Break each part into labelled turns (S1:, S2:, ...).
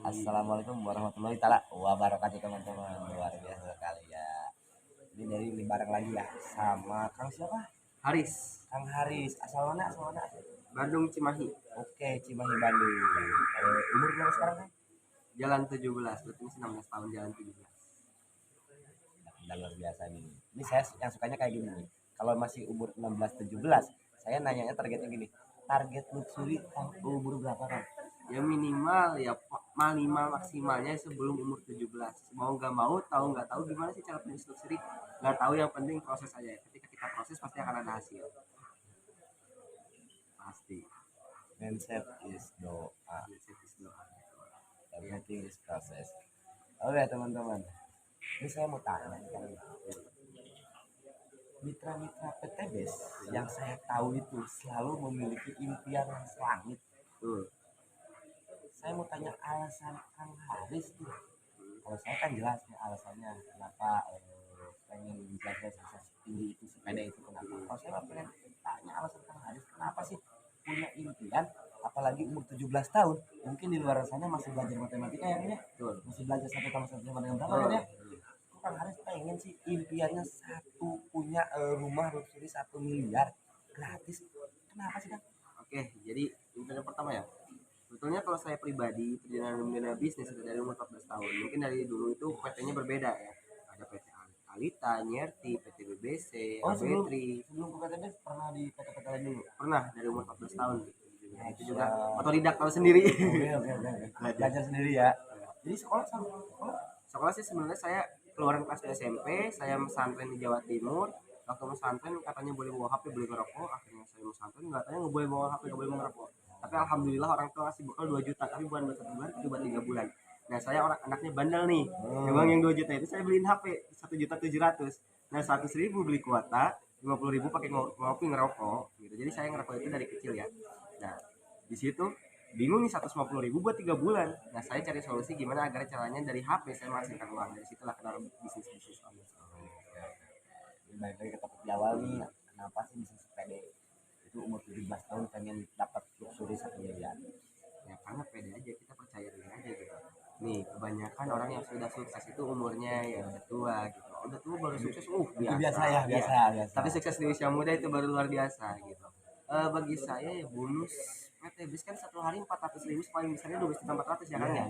S1: Assalamualaikum warahmatullahi taala wabarakatuh teman-teman, luar biasa sekali ya. Ini dari bareng lagi ya sama Kang siapa?
S2: Haris,
S1: Kang Haris. Asal mana? Asal mana?
S2: Bandung Cimahi,
S1: Oke, Cimahi Bandung. Umur berapa sekarang kan?
S2: jalan 17, berarti masih 16 tahun jalan 17.
S1: Udah luar biasa nih. Ini saya yang sukanya kayak gini nih. Kalau masih umur 16 17, saya nanyanya targetnya gini. Target luxury umur berapa kan?
S2: Ya minimal ya minimal maksimalnya sebelum umur 17. Mau nggak mau, tahu nggak tahu gimana sih cara pendistribusi, nggak tahu, yang penting proses aja. Ketika kita proses pasti akan ada hasil. Pasti.
S1: Mindset is doa.
S2: Setis doa.
S1: Everything is process. Oke teman-teman. Ini saya mau tanya nih kan. Mitra-mitra PTBes yang saya tahu itu selalu memiliki impian yang selangit.
S2: Tuh.
S1: Saya mau tanya alasan Kang Haris tuh. Kalau saya kan jelas ya alasannya kenapa pengen menjaga sukses tinggi itu sepeda itu kenapa. Kalau saya mah pengen tanya alasan Kang Haris kenapa sih punya impian apalagi umur 17 tahun mungkin di luar sana masih belajar matematika ya kan ya. Masih belajar satu tambah satu sama dengan berapa kan ya. Kang Haris pengen sih impiannya satu punya rumah luxury 1 miliar gratis. Kenapa sih kan?
S2: Oke, jadi impian pertama ya. Sebetulnya kalau saya pribadi perjalanan dunia bisnis itu dari umur 14 tahun. Mungkin dari dulu itu PT-nya berbeda ya. Ada PT Alita, Nyerti, PT BBC,
S1: Oh sebelum
S2: Abetri.
S1: sebelum ke PTB pernah di PT-PT lain dulu.
S2: Pernah dari umur 14 tahun. Nah, itu juga otodidak tahu sendiri.
S1: Oke. Belajar sendiri ya. Jadi sekolah sama
S2: Sekolah sih sebenarnya saya keluaran kelas 2 SMP, saya pesantren di Jawa Timur. Waktu pesantren katanya boleh bawa HP, boleh ngerokok. Akhirnya saya pesantren katanya nggak boleh bawa HP, nggak boleh ngerokok. Tapi alhamdulillah orang tua kasih bekal 2 juta, tapi bukan buat 1 bulan, itu buat 3 bulan. Nah saya anaknya bandel nih. Memang yang 2 juta itu saya beliin HP 1.700.000. Nah 100.000 beli kuota, 50.000 pakai ngopi ngerokok gitu. Jadi saya ngerokok itu dari kecil ya. Nah di situ bingung nih 150.000 buat 3 bulan. Nah saya cari solusi gimana agar caranya dari HP saya menghasilkan uang. Dari situlah kenal bisnis online.
S1: baik lagi ke topik di awal nih. Kenapa sih bisnis sepeda itu umur 17 tahun pengen dapat luxury 1 miliar?
S2: Ya karena pede aja, kita percaya diri aja gitu. Nih kebanyakan orang yang sudah sukses itu umurnya ya udah tua gitu. Udah tua baru sukses,
S1: Itu
S2: biasa.
S1: biasa ya,
S2: Iya.
S1: biasa.
S2: Tapi sukses di usia muda itu baru luar biasa gitu. Bagi saya ya bonus PT bis kan satu hari 400.000, paling besarnya 12.400.000 ya kan ya.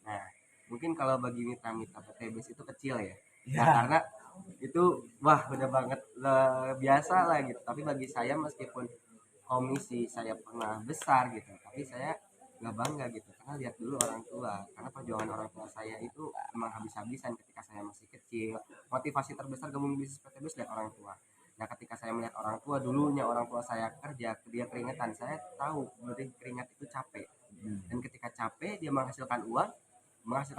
S2: Nah mungkin kalau bagi mitra-mitra PT bis itu kecil ya. Nah karena itu wah udah banget biasa lah gitu. Tapi bagi saya meskipun komisi saya pernah besar gitu, tapi saya nggak bangga gitu karena lihat dulu orang tua, karena perjuangan orang tua saya itu emang habis-habisan ketika saya masih kecil. Motivasi terbesar gabung bisnis PTBus lihat orang tua. Nah ketika saya melihat orang tua, dulunya orang tua saya kerja, dia keringetan, saya tahu berarti keringat itu capek. Dan ketika capek dia menghasilkan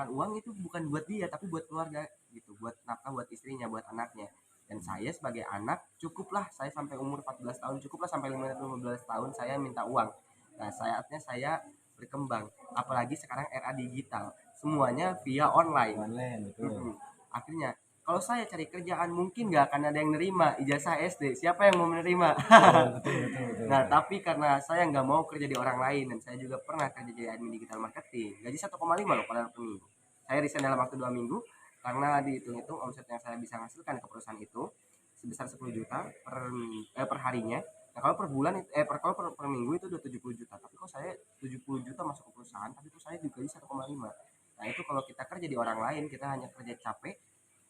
S2: uang itu bukan buat dia tapi buat keluarga gitu, buat nafkah, buat istrinya, buat anaknya. Dan saya sebagai anak cukuplah saya sampai umur 14 tahun, cukuplah sampai 15 tahun saya minta uang. Nah saatnya saya berkembang, apalagi sekarang era digital, semuanya via online.
S1: Betul.
S2: Akhirnya kalau saya cari kerjaan mungkin nggak akan ada yang nerima ijazah SD, siapa yang mau menerima?
S1: Betul.
S2: Nah tapi karena saya nggak mau kerja di orang lain, dan saya juga pernah kerja jadi admin digital marketing, gaji 1,5 loh pada per minggu. Saya resign dalam waktu 2 minggu karena dihitung-hitung omset yang saya bisa hasilkan ke perusahaan itu sebesar 10 juta per harinya. Nah kalau per bulan per minggu itu udah 70 juta. Tapi kok saya 70 juta masuk ke perusahaan, tapi itu saya digaji 1,5. Nah itu kalau kita kerja di orang lain, kita hanya kerja capek,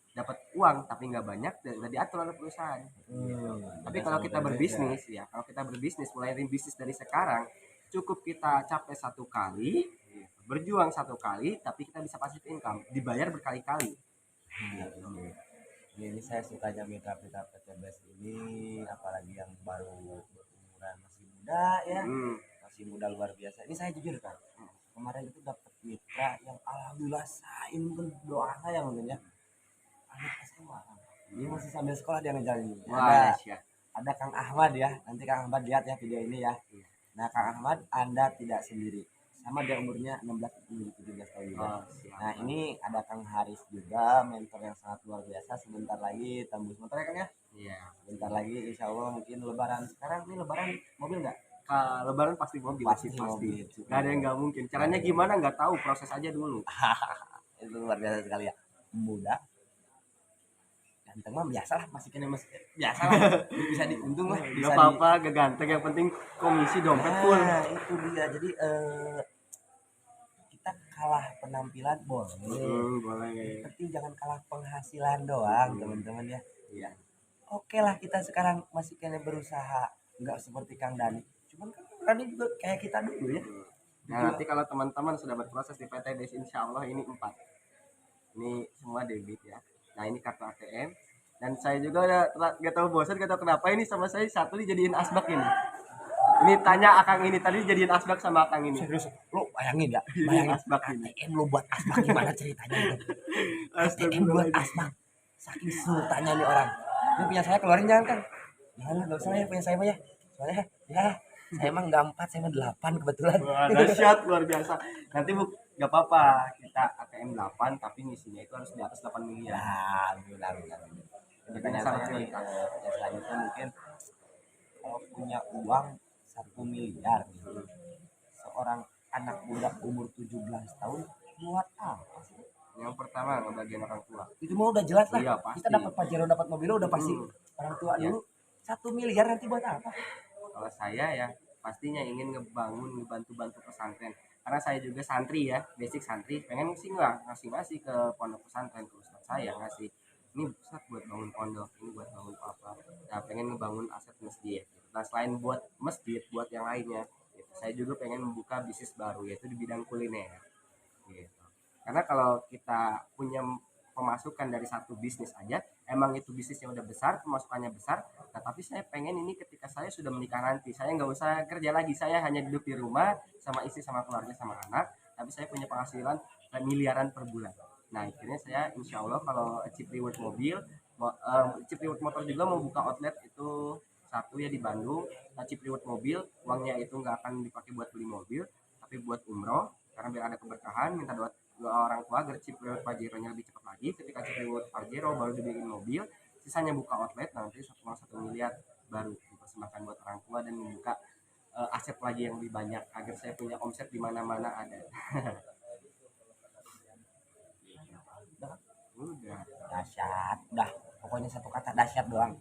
S2: dapat uang tapi nggak banyak dan nggak diatur oleh perusahaan. Tapi kalau kita berbisnis ya, kalau kita berbisnis mulai dari bisnis dari sekarang, cukup kita capek 1 kali, berjuang 1 kali, tapi kita bisa pasif income, dibayar berkali-kali.
S1: Ini saya sukanya mitra-mitra PTBS ini, apalagi yang baru berumuran masih muda ya, masih muda luar biasa. Ini saya jujur kan, kemarin itu dapat mitra yang alhamdulillah saya mungkin doa saya mungkin ya, anak SMA. Ini masih sambil sekolah dia ngejalanin. Ada Kang Ahmad ya, nanti Kang Ahmad lihat ya video ini ya. Nah Kang Ahmad, Anda tidak sendiri, sama dia umurnya 16 17 tahun juga. Nah ini ada Kang Haris juga, mentor yang sangat luar biasa. Sebentar lagi tembus motor ya Kang ya.
S2: Iya.
S1: Sebentar lagi insya Allah mungkin lebaran. Sekarang ini lebaran mobil nggak?
S2: Lebaran pasti mobil
S1: Pasti
S2: sih, pasti.
S1: mobil.
S2: Nggak ada yang nggak mungkin. Caranya gimana nggak tahu, proses aja dulu.
S1: Itu luar biasa sekali ya. Muda, ganteng mah biasa lah, masih kena masih biasa lah. Bisa diuntung lah,
S2: Nggak
S1: bisa
S2: apa-apa, gak ganteng, yang penting komisi dompet full.
S1: Nah, itu dia. Jadi kita kalah penampilan boleh,
S2: Boleh.
S1: tapi jangan kalah penghasilan doang, teman-teman ya.
S2: Iya.
S1: Oke lah, kita sekarang masih kena berusaha, nggak seperti Kang Dani. Cuman kan Kang Dani juga kayak kita dulu ya.
S2: Nah, nanti kalau teman-teman sudah berproses di PT Des, insya Allah ini 4. Ini semua debit ya. Nah, ini kartu ATM. Dan saya juga udah gak tahu bosan, gak tahu kenapa ini sama saya satu dijadiin asbak ini. Ini tanya Akang ini tadi jadiin asbak sama Akang ini.
S1: Serius, lu bayangin ya,
S2: Ini
S1: bayangin
S2: asbak ini.
S1: ATM lu buat asbak gimana ceritanya itu? ATM buat asbak, saking sultannya nih orang. Ini punya saya keluarin jangan kan? Jangan lah, nggak usah ya punya saya mah ya. Soalnya ya saya emang nggak 4, saya mah 8 kebetulan.
S2: Wah, dahsyat luar biasa. Nanti gak apa-apa kita ATM 8 tapi ngisinya itu harus di atas 8 miliar.
S1: Ya, alhamdulillah.
S2: Makanya sangat prioritas.
S1: Yang selanjutnya mungkin kalau punya uang 1 miliar gitu, seorang anak muda umur 17 tahun buat apa sih?
S2: Yang pertama ngebagian orang tua.
S1: Itu mah udah jelas lah.
S2: Iya, pasti.
S1: Kita dapat Pajero, dapat mobil udah pasti orang tua
S2: Iya.
S1: dulu. 1 miliar nanti buat apa?
S2: Kalau saya ya pastinya ingin ngebantu pesantren. Karena saya juga santri ya, basic santri. Pengen sih nggak ngasih ke pondok pesantren, ke ustadz saya ngasih. Ini ustadz buat bangun pondok, ini buat bangun apa. Nah, pengen ngebangun aset masjid. Nah, selain buat masjid, buat yang lainnya, gitu. Saya juga pengen membuka bisnis baru yaitu di bidang kuliner. Gitu. Karena kalau kita punya pemasukan dari satu bisnis aja, emang itu bisnisnya udah besar, pemasukannya besar, nah, tapi saya pengen ini ketika saya sudah menikah nanti, saya nggak usah kerja lagi, saya hanya duduk di rumah sama istri, sama keluarga, sama anak, tapi saya punya penghasilan miliaran per bulan. Nah, akhirnya saya insya Allah kalau Chip Reward mobil, Chip Reward motor juga mau buka outlet itu satu ya di Bandung. Chip Reward mobil, uangnya itu nggak akan dipakai buat beli mobil, tapi buat umroh, karena biar ada keberkahan, minta doa orang tua agar Chip Reward Pajero-nya lebih cepat lagi. Ketika Chip Reward Pajero baru dibeliin mobil, sisanya buka outlet, nanti uang 1 miliar baru dipersembahkan buat orang tua dan membuka aset lagi yang lebih banyak agar saya punya omset di mana-mana ada. Udah.
S1: Dahsyat, udah. Pokoknya satu kata dahsyat doang.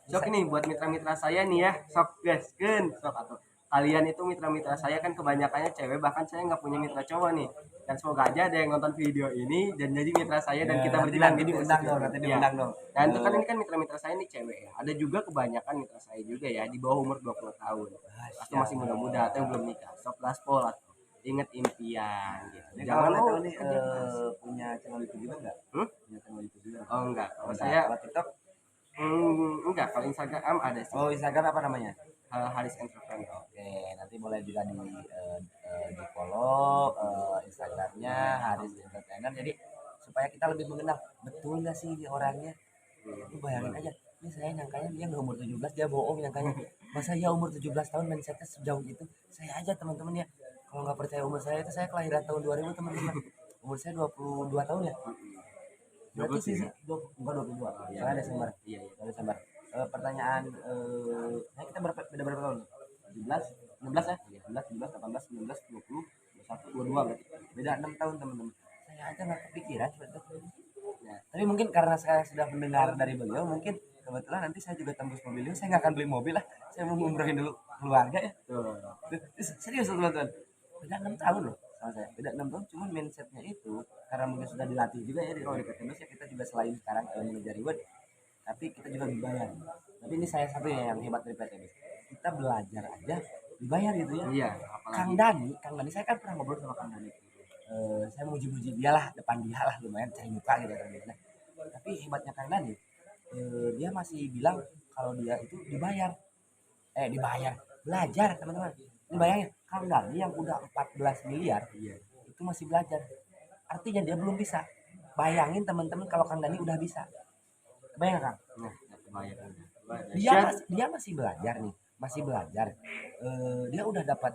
S2: Sok nih buat mitra-mitra saya nih ya, sok gaskeun, sok atau kalian itu mitra-mitra saya kan kebanyakannya cewek, bahkan saya nggak punya mitra cowok nih. Dan semoga aja ada yang nonton video ini dan jadi mitra saya dan kita berjalan
S1: nanti diundang dong, nanti diundang dong.
S2: Dan itu kan ini kan mitra-mitra saya ini cewek ya. Ada juga kebanyakan mitra saya juga ya di bawah umur 20 tahun. Atau masih muda-muda atau yang belum nikah. Sok gaspol atau inget impian gitu.
S1: Ini
S2: Jangan
S1: kalau
S2: mau
S1: nih punya channel YouTube juga enggak? Punya channel YouTube juga.
S2: Oh enggak, kalau
S1: Enggak.
S2: saya
S1: Kalau TikTok?
S2: enggak, kalau Instagram ada sih.
S1: Oh, Instagram apa namanya?
S2: Haris Entrepreneur.
S1: Oke, nanti boleh juga di follow Instagramnya Haris Entertainer. Jadi supaya kita lebih mengenal betul nggak sih ini orangnya. Lu bayangin aja, ini saya nyangkanya dia nggak umur 17, dia bohong nyangkanya. Masa ya umur 17 tahun mindsetnya sejauh itu? Saya aja teman-teman ya, kalau nggak percaya umur saya itu, saya kelahiran tahun 2000 teman-teman. Umur saya 22 tahun ya. Berarti sih enggak 22. Saya Desember.
S2: Iya.
S1: Desember. Pertanyaan nah kita beda berapa tahun? 17, 16 ya? 16, 17, 18, 19, 20, 21, 22 berarti. Beda 6 tahun teman-teman. Saya aja nggak kepikiran seperti itu. Nah, tapi mungkin karena saya sudah mendengar dari beliau, mungkin kebetulan nanti saya juga tembus mobil ini. Saya nggak akan beli mobil lah. Saya mau ngumrohin dulu keluarga ya. Serius teman-teman. Beda 6 tahun loh sama saya. Beda 6 tahun, cuman mindsetnya itu karena mungkin sudah dilatih juga ya di PTBS ya, kita juga selain sekarang mengejar reward, tapi kita juga dibayar. Tapi ini saya satu ya yang hebat dari PTBS. Kita belajar aja dibayar gitu ya.
S2: Iya,
S1: Kang Dani saya kan pernah ngobrol sama Kang Dani. Saya muji-muji dia lah, depan dia lah, lumayan cari muka gitu kan. Tapi hebatnya Kang Dani, dia masih bilang kalau dia itu dibayar belajar teman-teman. Ini bayangin, Kang Dani yang udah 14 miliar itu masih belajar, artinya dia belum bisa. Bayangin teman-teman kalau Kang Dani udah bisa, bayang Kang. Dia masih belajar nih, masih belajar. Dia udah dapat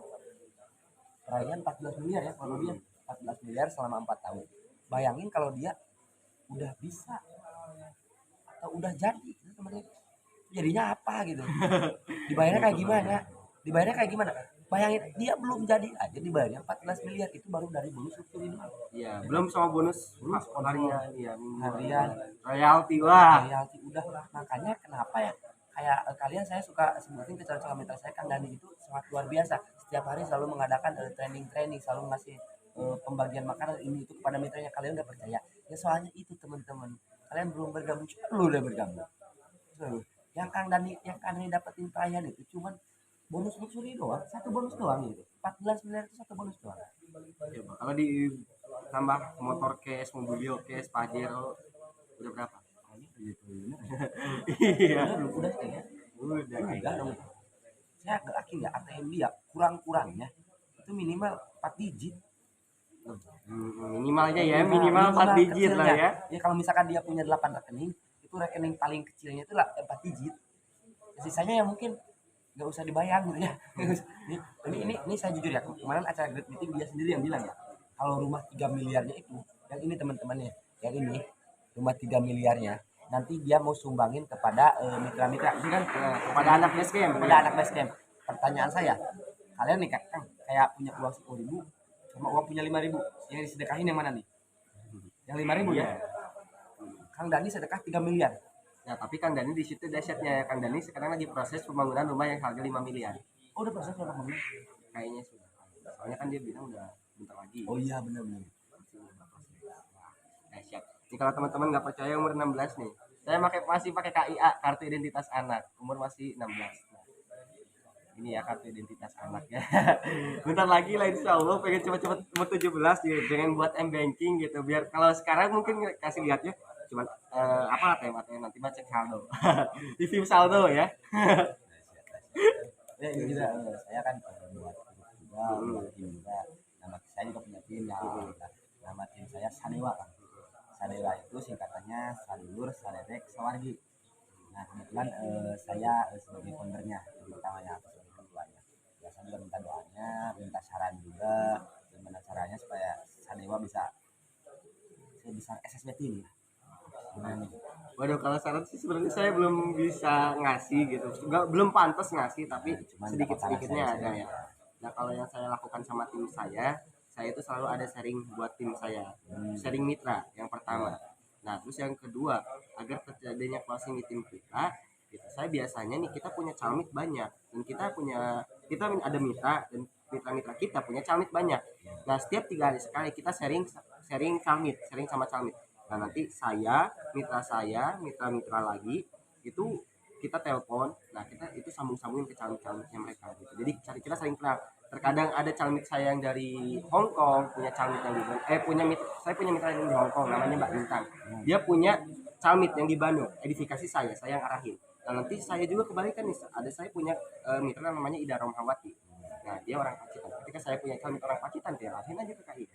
S1: perayaan 14 miliar ya, kalau dia 14 miliar selama 4 tahun. Bayangin kalau dia udah bisa atau udah jadi, teman-teman, jadinya apa gitu, dibayarnya kayak gimana. Dibayarnya kayak gimana? Bayangin dia belum jadi aja dibayarnya 14 miliar itu baru dari bonus struktur ini.
S2: Iya, belum sama bonus
S1: Belum sponsor
S2: harian, ya mingguan,
S1: harian,
S2: royalti wah.
S1: royalti udah. Makanya kenapa ya kayak kalian saya suka sebutin ke calon mitra saya Kang Dani itu sangat luar biasa. Setiap hari selalu mengadakan training, selalu ngasih pembagian makanan ini itu kepada mitranya. Kalian udah percaya? Ya soalnya itu teman-teman. Kalian belum bergabung, cuma lu udah bergabung. Tuh, yang Kang Dani dapetin perayaan itu cuman bonus luxury doang, satu bonus doang gitu. 14 miliar itu satu bonus doang.
S2: Coba kalau ditambah motor cash, mobil cash, Pajero udah berapa? Iya,
S1: Udah kayaknya.
S2: udah
S1: Udah
S2: kayaknya.
S1: dong. Saya yakin ya ATM dia kurang-kurangnya itu minimal 4 digit.
S2: Minimalnya ya, minimal 4 digit lah
S1: kecilnya.
S2: ya.
S1: Ya kalau misalkan dia punya 8 rekening, itu rekening paling kecilnya itu lah 4 digit. Sisanya ya mungkin nggak usah dibayang gitu ya. Ini saya jujur ya, kemarin acara Great Meeting dia sendiri yang bilang ya, kalau rumah 3 miliarnya itu, yang ini teman-temannya, yang ini rumah 3 miliarnya, nanti dia mau sumbangin kepada mitra-mitra, ini kan
S2: Kepada anak basecamp.
S1: kepada anak basecamp. Pertanyaan saya, kalian nih Kang, kayak punya uang 10.000 sama uang punya 5.000, yang disedekahin yang mana nih? Yang 5.000 ya? Kang Dani sedekah 3 miliar.
S2: Ya, tapi Kang Dani di situ dahsyatnya. Kang Dani sekarang lagi proses pembangunan rumah yang harga 5 miliar.
S1: Oh udah proses berapa miliar?
S2: Kayaknya sudah. Soalnya kan dia bilang udah bentar lagi.
S1: Oh iya benar-benar.
S2: Dahsyat. Ini kalau teman-teman nggak percaya umur 16 nih. Saya masih pakai KIA, kartu identitas anak. Umur masih 16. Nah, ini ya kartu identitas anak ya. Bentar lagi lah insya Allah pengen cepet-cepet umur 17 ya. Jangan buat m-banking gitu. Biar kalau sekarang mungkin kasih lihatnya cuman apa ATM nanti baca saldo. Review saldo ya.
S1: Ya ini juga saya kan buat tim juga. Nama saya juga punya tim ya. Nama tim saya Sadewa kan. Sadewa itu singkatannya Sadulur Sadedek Sawargi. Nah kebetulan saya sebagai foundernya, yang pertamanya aku sebagai ketuanya. Ya saya juga minta doanya, minta saran juga gimana caranya supaya Sadewa bisa sebesar SSBT ini. Gimana nih?
S2: Waduh, kalau saran sih sebenarnya saya belum bisa ngasih gitu. Belum pantas ngasih, tapi
S1: Cuman
S2: sedikit-sedikitnya
S1: dapat
S2: ada ya. Nah, kalau yang saya lakukan sama tim saya itu selalu ada sharing buat tim saya. Sharing mitra yang pertama. Nah, terus yang kedua, agar terjadinya closing di tim kita, gitu. Saya biasanya nih kita punya calmit banyak dan kita ada mitra dan mitra-mitra kita punya calmit banyak. Nah, setiap 3 hari sekali kita sharing sharing calmit, sharing sama calmit. Nah, nanti mitra-mitra lagi itu kita telepon. Nah, kita itu sambung-sambungin ke calmit-calmitnya mereka gitu. Jadi kita saling kenal. Terkadang ada calmit saya yang dari Hong Kong, punya calmit yang di saya punya mitra yang di Hong Kong namanya Mbak Bintang. Dia punya calmit yang di Bandung, edifikasi saya yang arahin. Nah, nanti saya juga kebalikan nih, saya punya mitra namanya Ida Romhawati. Nah, dia orang Pacitan. Ketika saya punya calmit orang Pacitan, dia arahin aja ke KI.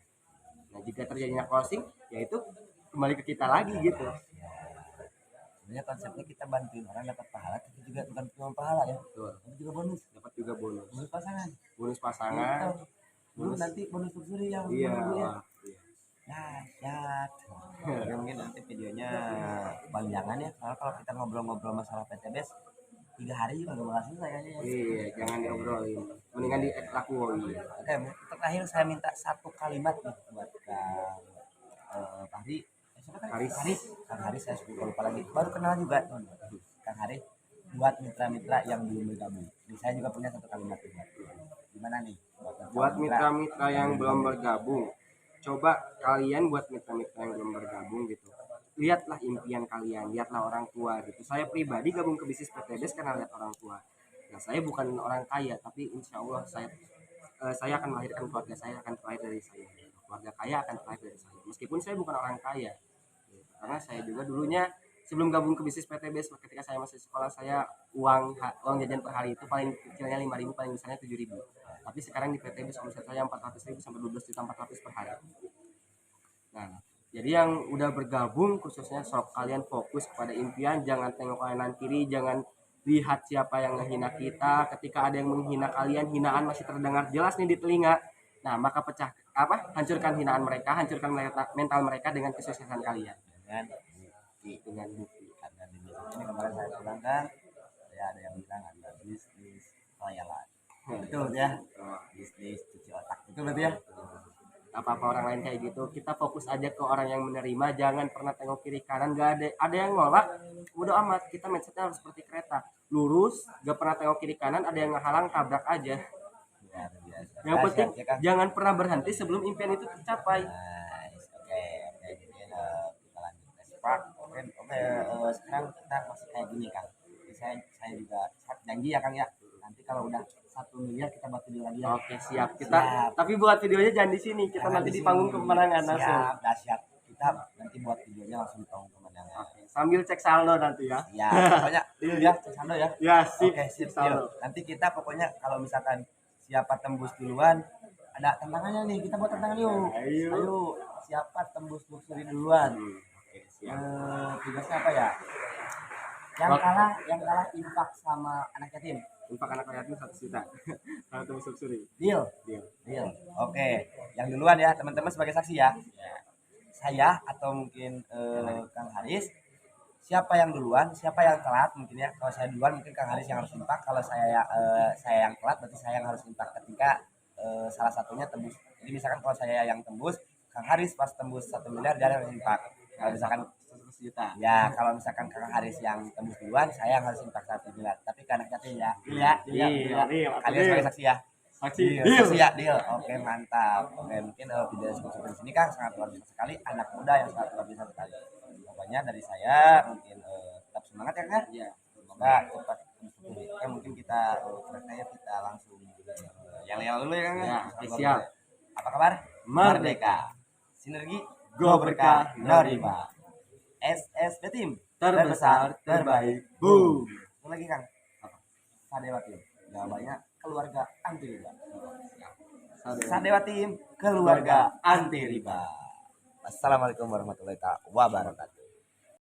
S2: Nah, jika terjadinya closing, yaitu kembali ke kita lagi gitu.
S1: Sebenarnya konsepnya kita bantuin orang dapat pahala, tapi juga bukan cuma pahala ya,
S2: Betul.
S1: tapi juga bonus.
S2: Dapat juga bonus.
S1: Bonus pasangan.
S2: Bonus pasangan.
S1: Belum nanti bonus luxury yang
S2: Iya.
S1: menunggu ya.
S2: Iya.
S1: Dahsyat. Ya, mungkin nanti videonya panjangan ya, karena kalau kita ngobrol-ngobrol masalah PTBS 3 hari juga gak bakal selesai kayaknya ya.
S2: Iya, jangan diobrolin. Mendingan dilakuin.
S1: Oke, terakhir saya minta satu kalimat nih buat Kang Fahri. Kang Haris saya sudah lupa lagi. Baru kenal juga teman-teman. Kang Haris buat mitra-mitra yang belum bergabung. Jadi saya juga punya satu kalimat juga. Gimana nih?
S2: Buat mitra-mitra yang belum bergabung, coba kalian buat mitra-mitra yang belum bergabung gitu. Lihatlah impian kalian, lihatlah orang tua gitu. Saya pribadi gabung ke bisnis PTBS karena lihat orang tua. Nah, saya bukan orang kaya, tapi insya Allah saya akan melahirkan keluarga saya akan terlahir dari saya. Keluarga kaya akan terlahir dari saya. Meskipun saya bukan orang kaya, karena saya juga dulunya sebelum gabung ke bisnis PTBS ketika saya masih sekolah saya uang jajan per hari itu paling kecilnya 5.000 paling besarnya 7.000. Tapi sekarang di PTBS omset saya 400.000 sampai 12.400.000 per hari. Nah, jadi yang udah bergabung khususnya sok kalian fokus pada impian, jangan tengok kanan kiri, jangan lihat siapa yang menghina kita. Ketika ada yang menghina kalian, hinaan masih terdengar jelas nih di telinga. Nah, maka hancurkan hinaan mereka, hancurkan mental mereka dengan kesuksesan kalian. Dengan bukti.
S1: Karena di bisnis ini kemarin saya pulang kan, saya ada yang bilang ada bisnis layanan. Betul ya. Bisnis cuci otak itu berarti ya.
S2: Apa-apa orang lain kayak gitu, kita fokus aja ke orang yang menerima, jangan pernah tengok kiri kanan. Gak ada yang nolak, udah amat. Kita mindsetnya harus seperti kereta, lurus, gak pernah tengok kiri kanan. Ada yang ngehalang, tabrak aja.
S1: Luar biasa.
S2: Yang
S1: Nah,
S2: penting
S1: siap, ya, Kang.
S2: jangan pernah berhenti sebelum impian itu tercapai.
S1: Nice. Oke, jadi kita lanjut next part. Oke, sekarang kita masih kayak gini Kang. Jadi saya juga janji ya Kang ya. Nanti kalau udah 1 miliar kita buat video lagi ya.
S2: Oke, siap. Kita
S1: Siap.
S2: tapi buat videonya jangan di sini, kita
S1: Jangan
S2: nanti di
S1: sini.
S2: panggung kemenangan langsung.
S1: Siap, dahsyat. Kita nanti buat videonya langsung di panggung kemenangan.
S2: Oke, sambil cek saldo nanti ya.
S1: Ya, pokoknya deal ya, cek saldo ya.
S2: Ya, sip.
S1: Oke, sip,
S2: saldo.
S1: deal. Nanti kita pokoknya kalau misalkan siapa tembus duluan, ada tantangannya nih. Kita buat tantangan yuk.
S2: Ayo.
S1: Siapa tembus luxury duluan?
S2: Oke, siap.
S1: Tugasnya apa ya? Yang kalah infak sama anak yatim.
S2: Infak anak yatim 1 juta. Kalau tembus luxury.
S1: Deal.
S2: Deal.
S1: Oke, yang duluan ya teman-teman sebagai saksi ya. Saya atau mungkin Kang Haris. Siapa yang duluan, siapa yang telat mungkin ya. Kalau saya duluan mungkin Kang Haris yang harus infak. Kalau saya yang telat berarti saya yang harus infak ketika salah satunya tembus. Jadi misalkan kalau saya yang tembus, Kang Haris pas tembus 1 miliar dia harus infak. Kalau misalkan
S2: 100 juta.
S1: ya kalau misalkan Kang Haris yang tembus duluan, saya yang harus infak 1 miliar. Tapi ke anak yatim ya.
S2: Deal.
S1: Kalian sebagai saksi ya.
S2: Saksi.
S1: Saksi ya, deal. Oke, mantap. Oke, mungkin video seperti sini Kang sangat luar biasa sekali. Anak muda yang sangat luar biasa sekali. Pokoknya dari saya mungkin tetap semangat ya Kang.
S2: Iya.
S1: Semoga cepat mensyukuri. Oke, mungkin kita kita langsung yang dulu ya Kang.
S2: Ya, siap.
S1: Apa kabar?
S2: Merdeka.
S1: Sinergi
S2: Go berkah,
S1: no riba. SSB Team
S2: Terbesar, terbaik. Boom.
S1: Itu lagi Kang. Sadewa Team. Jawabannya keluarga anti riba. Sadewa Team keluarga anti riba. Assalamualaikum warahmatullahi wabarakatuh.